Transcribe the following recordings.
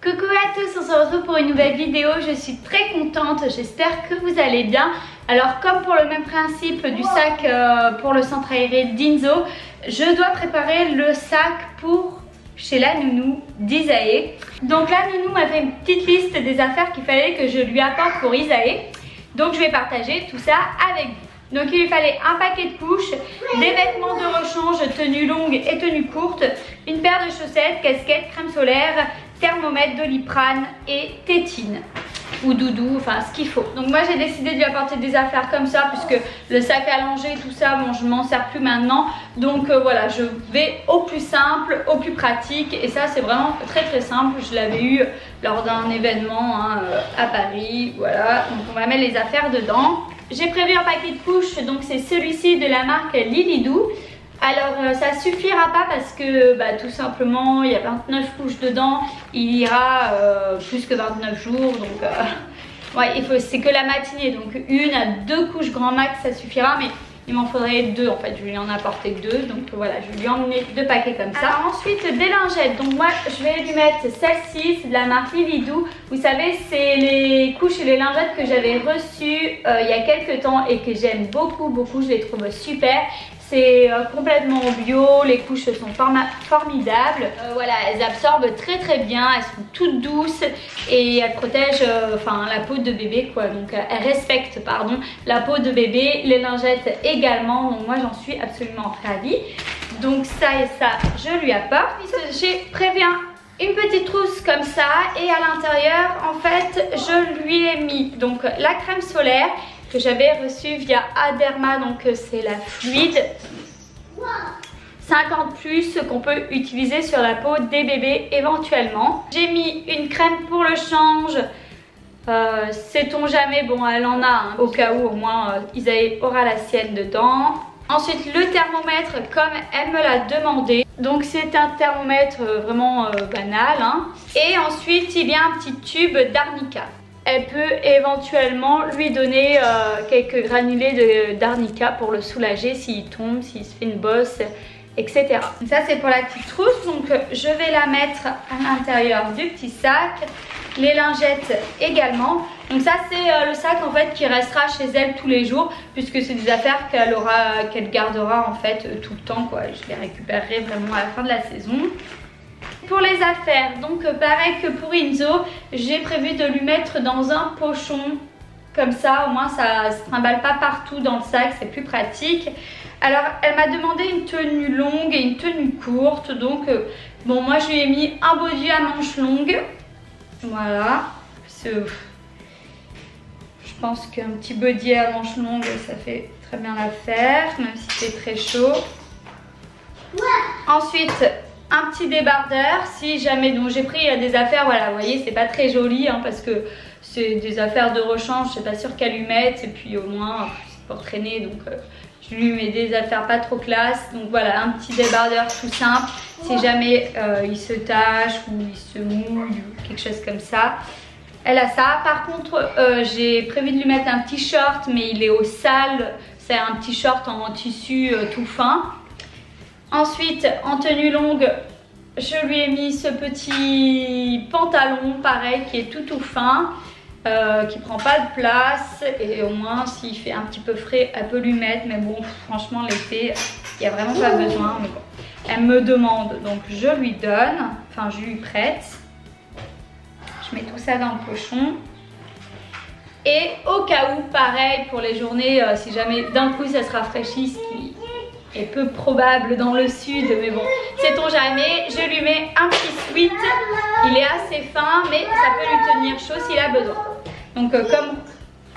Coucou à tous, on se retrouve pour une nouvelle vidéo. Je suis très contente, j'espère que vous allez bien. Alors comme pour le même principe du sac pour le centre aéré d'Inzo, je dois préparer le sac pour chez la nounou d'Isae. Donc la nounou m'a fait une petite liste des affaires qu'il fallait que je lui apporte pour Isae. Donc je vais partager tout ça avec vous. Donc il lui fallait un paquet de couches, des vêtements de rechange, tenues longues et tenues courtes, une paire de chaussettes, casquette, crème solaire, thermomètre, Doliprane et tétine ou doudou, enfin ce qu'il faut. Donc moi j'ai décidé de lui apporter des affaires comme ça puisque le sac à langer tout ça, bon je m'en sers plus maintenant. Donc voilà, je vais au plus simple, au plus pratique et ça c'est vraiment très simple. Je l'avais eu lors d'un événement à Paris, voilà. Donc on va mettre les affaires dedans. J'ai prévu un paquet de couches, donc c'est celui-ci de la marque Lilidou. Alors ça suffira pas parce que tout simplement il y a 29 couches dedans, il ira plus que 29 jours, donc ouais, c'est que la matinée, donc 1 à 2 couches grand max ça suffira, mais il m'en faudrait 2 en fait, je lui en apporter 2, donc voilà, je vais lui emmener 2 paquets comme ça. Alors, ensuite des lingettes, donc moi je vais lui mettre celle-ci, c'est de la marque Lilidou. Vous savez, c'est les couches et les lingettes que j'avais reçues il y a quelques temps et que j'aime beaucoup, je les trouve super. C'est complètement bio, les couches sont formidables, voilà, elles absorbent très bien, elles sont toutes douces et elles protègent la peau de bébé quoi, donc elles respectent la peau de bébé, les lingettes également, donc moi j'en suis absolument ravie. Donc ça et ça je lui apporte. J'ai prévu une petite trousse comme ça et à l'intérieur en fait je lui ai mis donc la crème solaire que j'avais reçue via Aderma, donc c'est la fluide 50+ qu'on peut utiliser sur la peau des bébés éventuellement. J'ai mis une crème pour le change, sait-on jamais, bon elle en a au cas où au moins Isae aura la sienne dedans. Ensuite le thermomètre comme elle me l'a demandé, donc c'est un thermomètre vraiment banal Et ensuite il y a un petit tube d'arnica. Elle peut éventuellement lui donner quelques granulés d'arnica pour le soulager s'il tombe, s'il se fait une bosse, etc. Ça c'est pour la petite trousse, donc je vais la mettre à l'intérieur du petit sac. Les lingettes également. Donc ça c'est le sac en fait qui restera chez elle tous les jours puisque c'est des affaires qu'elle gardera en fait tout le temps quoi. Je les récupérerai vraiment à la fin de la saison. Pour les affaires, donc pareil que pour Inzo, j'ai prévu de lui mettre dans un pochon comme ça, au moins ça ne se trimballe pas partout dans le sac, c'est plus pratique. Alors elle m'a demandé une tenue longue et une tenue courte, donc bon moi je lui ai mis un body à manches longues, voilà. Je pense qu'un petit body à manches longues ça fait très bien l'affaire, même si c'est très chaud. Ensuite un petit débardeur si jamais, donc j'ai pris des affaires, voilà vous voyez c'est pas très joli parce que c'est des affaires de rechange, je suis pas sûre qu'elle lui mette et puis au moins c'est pour traîner, donc je lui mets des affaires pas trop classe. Donc voilà, un petit débardeur tout simple si jamais il se tache ou il se mouille ou quelque chose comme ça. Elle a ça. Par contre j'ai prévu de lui mettre un petit short mais il est au sale, c'est un petit short en tissu tout fin. Ensuite, en tenue longue, je lui ai mis ce petit pantalon, pareil, qui est tout fin, qui prend pas de place. Et au moins, s'il fait un petit peu frais, elle peut lui mettre. Mais bon, franchement, l'été, il n'y a vraiment pas besoin. Mais bon, elle me demande, donc je lui donne, enfin, je lui prête. Je mets tout ça dans le pochon. Et au cas où, pareil, pour les journées, si jamais d'un coup ça se rafraîchit, ce qui est peu probable dans le sud, mais bon, sait-on jamais, je lui mets un petit sweat, il est assez fin, mais ça peut lui tenir chaud s'il a besoin. Donc comme...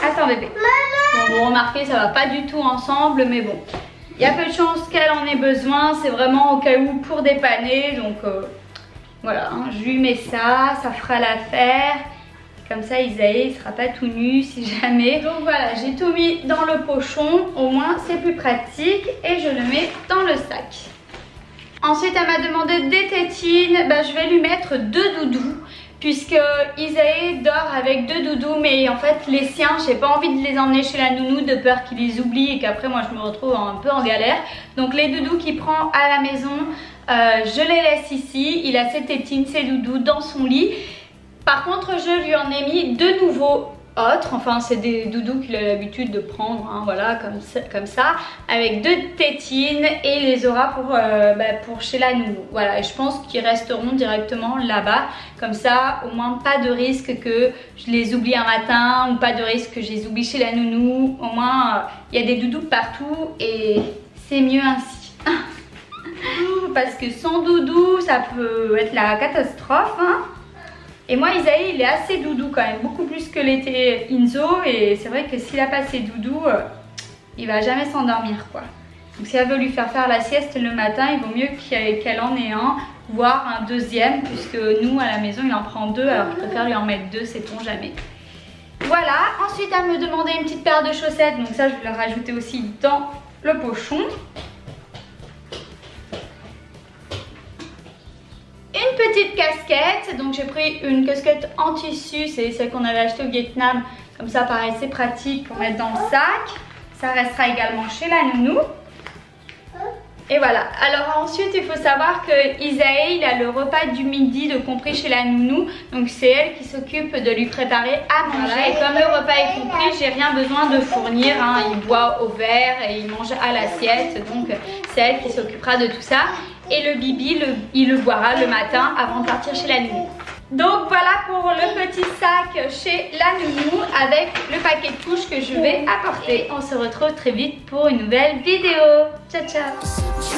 Attends bébé. Bon, vous remarquez, ça va pas du tout ensemble, mais bon, il y a peu de chances qu'elle en ait besoin, c'est vraiment au cas où pour dépanner, donc voilà, je lui mets ça, ça fera l'affaire. Comme ça Isae il sera pas tout nu si jamais. Donc voilà, j'ai tout mis dans le pochon, au moins c'est plus pratique et je le mets dans le sac. Ensuite elle m'a demandé des tétines, je vais lui mettre 2 doudous puisque Isae dort avec 2 doudous, mais en fait les siens j'ai pas envie de les emmener chez la nounou de peur qu'il les oublie et qu'après moi je me retrouve un peu en galère. Donc les doudous qu'il prend à la maison, je les laisse ici, il a ses tétines, ses doudous dans son lit. Par contre, je lui en ai mis 2 nouveaux autres, enfin c'est des doudous qu'il a l'habitude de prendre, hein, voilà, comme ça, avec 2 tétines et les aura pour chez la nounou. Voilà, et je pense qu'ils resteront directement là-bas, comme ça au moins pas de risque que je les oublie un matin, ou pas de risque que je les oublie chez la nounou. Au moins il y a des doudous partout et c'est mieux ainsi. Parce que sans doudou ça peut être la catastrophe, hein. Et moi Isaïe il est assez doudou quand même, beaucoup plus que l'était Inzo, et c'est vrai que s'il a pas ses doudous, il va jamais s'endormir quoi. Donc si elle veut lui faire la sieste le matin, il vaut mieux qu'elle en ait un, voire un deuxième, puisque nous à la maison il en prend 2, alors je préfère lui en mettre 2, sait-on jamais. Voilà, ensuite elle me demandait une petite paire de chaussettes, donc ça je vais le rajouter aussi dans le pochon. Une petite casquette, donc j'ai pris une casquette en tissu, c'est celle qu'on avait achetée au Vietnam, comme ça pareil c'est pratique pour mettre dans le sac. Ça restera également chez la nounou. Et voilà, alors ensuite il faut savoir que Isaïe il a le repas du midi de compris chez la nounou, donc c'est elle qui s'occupe de lui préparer à manger. Voilà, et comme le repas est compris, j'ai rien besoin de fournir, hein. Il boit au verre et il mange à l'assiette, donc c'est elle qui s'occupera de tout ça. Et le bibi, il le boira le matin avant de partir chez la nounou. Donc voilà pour le petit sac chez la nounou avec le paquet de couches que je vais apporter. On se retrouve très vite pour une nouvelle vidéo. Ciao ciao.